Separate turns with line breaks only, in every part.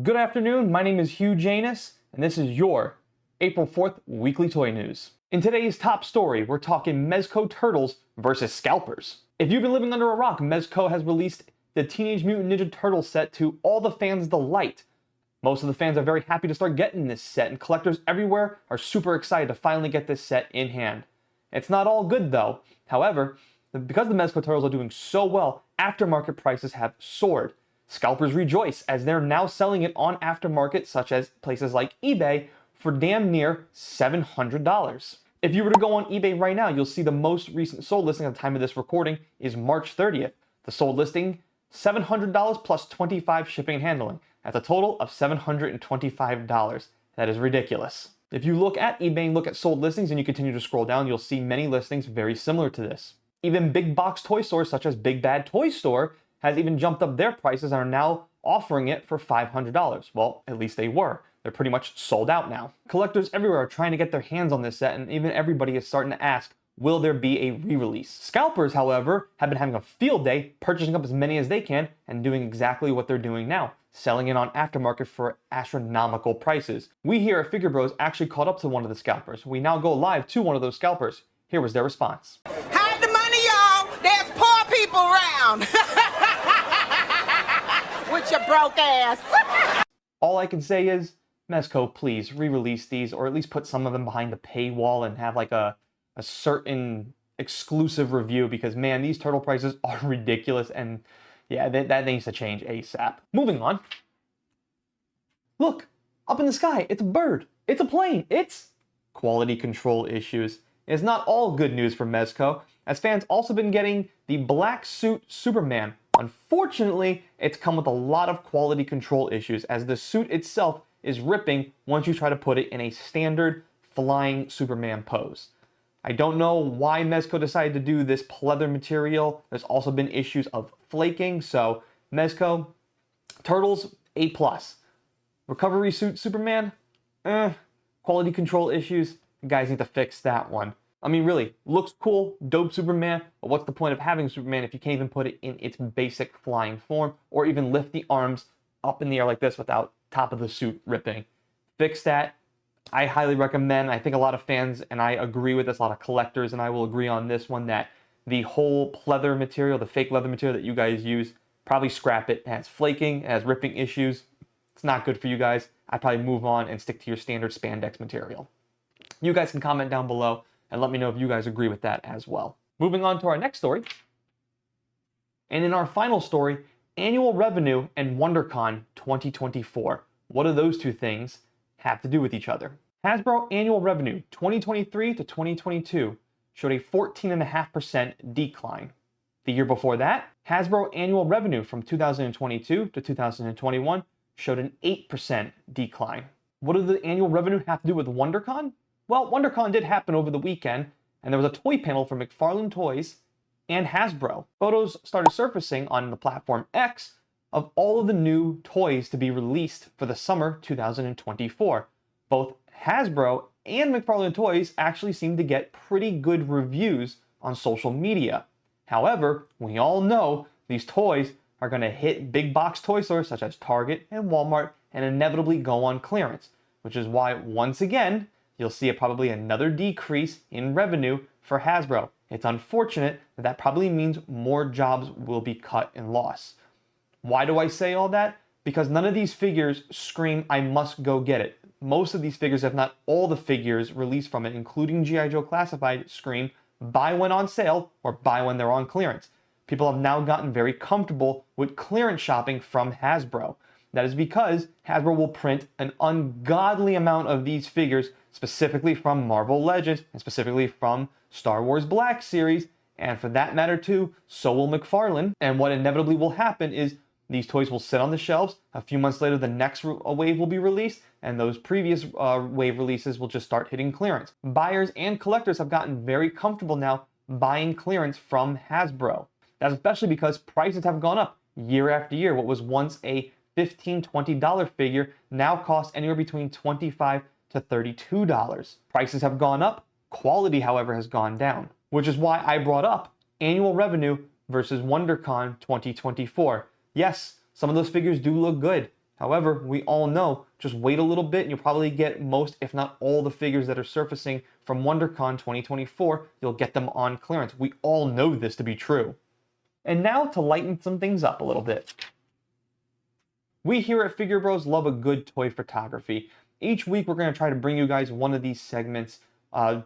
Good afternoon, my name is Hugh Janus, and this is your April 4th Weekly Toy News. In today's top story, we're talking Mezco Turtles versus Scalpers. If you've been living under a rock, Mezco has released the Teenage Mutant Ninja Turtles set to all the fans' delight. Most of the fans are very happy to start getting this set, and collectors everywhere are super excited to finally get this set in hand. It's not all good though. However, because the Mezco Turtles are doing so well, aftermarket prices have soared. Scalpers rejoice as they're now selling it on aftermarket, such as places like eBay, for damn near $700. If you were to go on eBay right now, you'll see the most recent sold listing at the time of this recording is March 30th. The sold listing, $700 plus 25 shipping and handling. That's a total of $725. That is ridiculous. If you look at eBay and look at sold listings and you continue to scroll down, you'll see many listings very similar to this. Even big box toy stores such as Big Bad Toy Store has even jumped up their prices and are now offering it for $500. Well, at least they were. They're pretty much sold out now. Collectors everywhere are trying to get their hands on this set, and even everybody is starting to ask, will there be a re-release? Scalpers, however, have been having a field day, purchasing up as many as they can, and doing exactly what they're doing now, selling it on aftermarket for astronomical prices. We here at Figure Bros actually caught up to one of the scalpers. We now go live to one of those scalpers. Here was their response.
Hide the money, y'all. There's poor people around. With your broke ass.
All I can say is, Mezco, please re-release these, or at least put some of them behind the paywall and have like a certain exclusive review, because man, these turtle prices are ridiculous, and yeah, that needs to change ASAP. Moving on. Look, up in the sky, it's a bird, it's a plane, it's quality control issues. It's not all good news for Mezco, as fans also been getting the Black Suit Superman. Unfortunately, it's come with a lot of quality control issues, as the suit itself is ripping once you try to put it in a standard flying Superman pose. I don't know why Mezco decided to do this pleather material. There's also been issues of flaking, so Mezco, Turtles, A+. Recovery Suit Superman, quality control issues, you guys need to fix that one. I mean, really, looks cool, dope Superman, but what's the point of having Superman if you can't even put it in its basic flying form, or even lift the arms up in the air like this without top of the suit ripping? Fix that. I highly recommend. I think a lot of fans, and I agree with this, a lot of collectors, and I will agree on this one, that the whole pleather material, the fake leather material that you guys use, probably scrap it. It has flaking, it has ripping issues. It's not good for you guys. I'd probably move on and stick to your standard spandex material. You guys can comment down below and let me know if you guys agree with that as well. Moving on to our next story. And in our final story, annual revenue and WonderCon 2024. What do those two things have to do with each other? Hasbro annual revenue 2023 to 2022 showed a 14.5% decline. The year before that, Hasbro annual revenue from 2022 to 2021 showed an 8% decline. What did the annual revenue have to do with WonderCon? Well, WonderCon did happen over the weekend, and there was a toy panel from McFarlane Toys and Hasbro. Photos started surfacing on the platform X of all of the new toys to be released for the summer 2024. Both Hasbro and McFarlane Toys actually seem to get pretty good reviews on social media. However, we all know these toys are going to hit big box toy stores such as Target and Walmart and inevitably go on clearance, which is why, once again, you'll see probably another decrease in revenue for Hasbro. It's unfortunate that probably means more jobs will be cut and lost. Why do I say all that? Because none of these figures scream, I must go get it. Most of these figures, if not all the figures released from it, including G.I. Joe Classified, scream, buy when on sale or buy when they're on clearance. People have now gotten very comfortable with clearance shopping from Hasbro. That is because Hasbro will print an ungodly amount of these figures, specifically from Marvel Legends and specifically from Star Wars Black Series, and for that matter too, so will McFarlane. And what inevitably will happen is these toys will sit on the shelves. A few months later, the next wave will be released, and those previous wave releases will just start hitting clearance. Buyers and collectors have gotten very comfortable now buying clearance from Hasbro. That's especially because prices have gone up year after year. What was once a $15, $20 figure now costs anywhere between $25 to $32. Prices have gone up, quality, however, has gone down, which is why I brought up annual revenue versus WonderCon 2024. Yes, some of those figures do look good. However, we all know, just wait a little bit and you'll probably get most, if not all, the figures that are surfacing from WonderCon 2024. You'll get them on clearance. We all know this to be true. And now to lighten some things up a little bit. We here at Figure Bros love a good toy photography. Each week we're going to try to bring you guys one of these segments,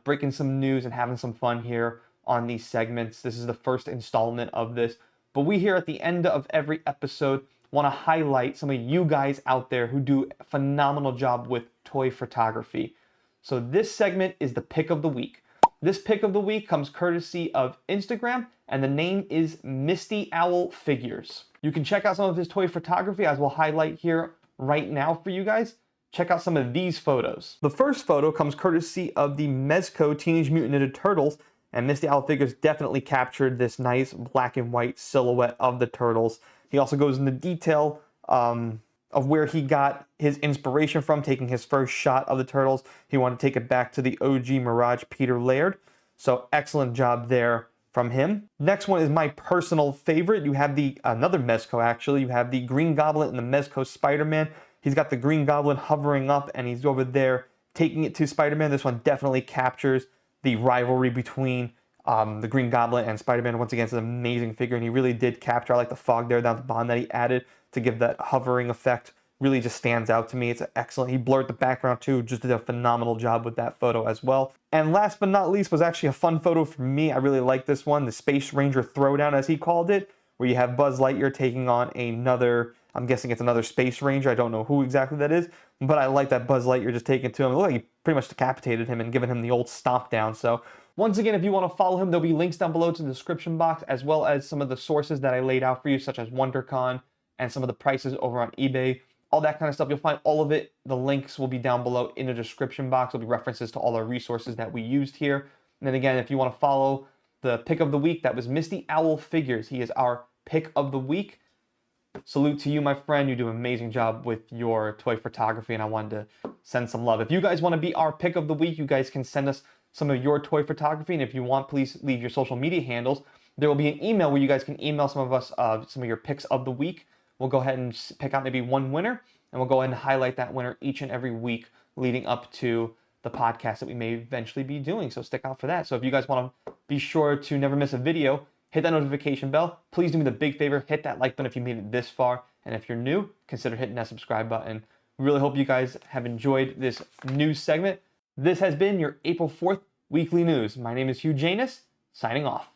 breaking some news and having some fun here on these segments. This is the first installment of this. But we here at the end of every episode want to highlight some of you guys out there who do a phenomenal job with toy photography. So this segment is the pick of the week. This pick of the week comes courtesy of Instagram, and the name is Misty Owl Figures. You can check out some of his toy photography, as we'll highlight here right now for you guys. Check out some of these photos. The first photo comes courtesy of the Mezco Teenage Mutant Ninja Turtles, and Misty Owl Figures definitely captured this nice black and white silhouette of the turtles. He also goes into detail of where he got his inspiration from, taking his first shot of the turtles. He wanted to take it back to the OG Mirage Peter Laird. So excellent job there from him. Next one is my personal favorite. You have another Mezco actually. You have the Green Goblin and the Mezco Spider-Man. He's got the Green Goblin hovering up and he's over there taking it to Spider-Man. This one definitely captures the rivalry between the Green Goblin and Spider-Man. Once again, it's an amazing figure, and he really did capture. I like the fog there down at the bottom that he added to give that hovering effect. Really just stands out to me. It's excellent. He blurred the background too, just did a phenomenal job with that photo as well. And last but not least was actually a fun photo for me. I really like this one, the Space Ranger Throwdown, as he called it, where you have Buzz Lightyear taking on another, I'm guessing it's another Space Ranger. I don't know who exactly that is, but I like that Buzz Lightyear just taking it to him. It looked like he pretty much decapitated him and given him the old stomp down. So once again, if you want to follow him, there'll be links down below to the description box, as well as some of the sources that I laid out for you, such as WonderCon and some of the prices over on eBay. All that kind of stuff. You'll find all of it. The links will be down below in the description box. There'll be references to all our resources that we used here. And then again, if you want to follow the pick of the week, that was Misty Owl Figures. He is our pick of the week. Salute to you, my friend. You do an amazing job with your toy photography, and I wanted to send some love. If you guys want to be our pick of the week, you guys can send us some of your toy photography, and if you want, please leave your social media handles. There will be an email where you guys can email some of us some of your picks of the week. We'll go ahead and pick out maybe one winner, and we'll go ahead and highlight that winner each and every week leading up to the podcast that we may eventually be doing. So stick out for that. So if you guys want to be sure to never miss a video, hit that notification bell. Please do me the big favor, hit that like button if you made it this far. And if you're new, consider hitting that subscribe button. We really hope you guys have enjoyed this news segment. This has been your April 4th weekly news. My name is Hugh Janus, signing off.